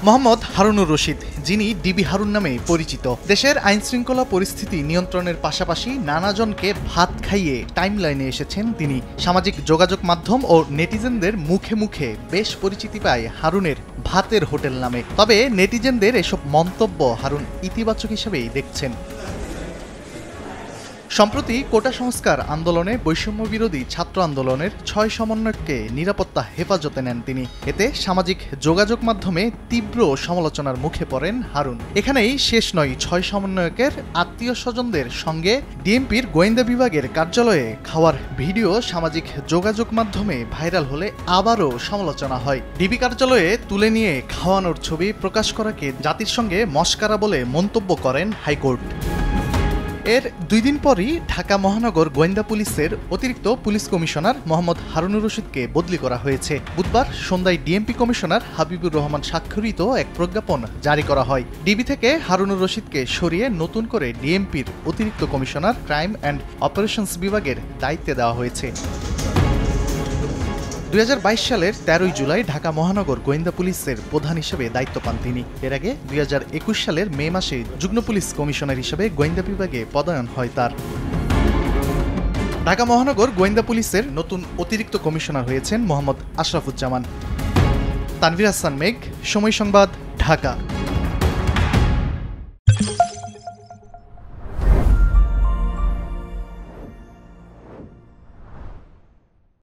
মোহাম্মদ হারুনুর রশিদ, যিনি ডিবি হারুন নামে পরিচিত, দেশের আইনশৃঙ্খলা পরিস্থিতি নিয়ন্ত্রণের পাশাপাশি নানাজনকে ভাত খাইয়ে টাইমলাইনে এসেছেন তিনি। সামাজিক যোগাযোগ মাধ্যম ও নেটিজেনদের মুখে মুখে বেশ পরিচিতি পায় হারুনের ভাতের হোটেল নামে। তবে নেটিজেনদের এসব মন্তব্য হারুন ইতিবাচক হিসেবেই দেখছেন। সম্প্রতি কোটা সংস্কার আন্দোলনে বৈষম্য বিরোধী ছাত্র আন্দোলনের 6 সমন্বয়ককে নিরাপত্তা হেফাজতে নেন তিনি। এতে সামাজিক যোগাযোগ মাধ্যমে তীব্র সমালোচনার মুখে পড়েন হারুন। এখানেই শেষ নয়, 6 সমন্বয়কের আত্মীয় স্বজনদের সঙ্গে ডিএমপির গোয়েন্দা বিভাগের কার্যালয়ে খাওয়ার ভিডিও সামাজিক যোগাযোগ মাধ্যমে ভাইরাল হলে আবারও সমালোচনা হয়। ডিবি কার্যালয়ে তুলে নিয়ে খাওয়ানোর ছবি প্রকাশ করাকে জাতির সঙ্গে মস্কারা বলে মন্তব্য করেন হাইকোর্ট। এর 2 দিন পরই ঢাকা মহানগর গোয়েন্দা পুলিশের অতিরিক্ত পুলিশ কমিশনার মোহাম্মদ হারুনুর রশিদকে বদলি করা হয়েছে। বুধবার সন্ধ্যায় ডিএমপি কমিশনার হাবিবুর রহমান স্বাক্ষরিত এক প্রজ্ঞাপন জারি করা হয়। ডিবি থেকে হারুনুর রশিদকে সরিয়ে নতুন করে ডিএমপির অতিরিক্ত কমিশনার ক্রাইম অ্যান্ড অপারেশনস বিভাগের দায়িত্বে দেওয়া হয়েছে। 2022 সালের 13 জুলাই ঢাকা মহানগর গোয়েন্দা পুলিশের প্রধান হিসেবে দায়িত্ব পান তিনি। এর আগে 2021 সালের মে মাসে যুগ্ম পুলিশ কমিশনার হিসেবে গোয়েন্দা বিভাগে পদায়ন হয় তার। ঢাকা মহানগর গোয়েন্দা পুলিশের নতুন অতিরিক্ত কমিশনার হয়েছেন মোহাম্মদ আশরাফুজ্জামান। তানভীর হাসান মেঘ, সময় সংবাদ, ঢাকা।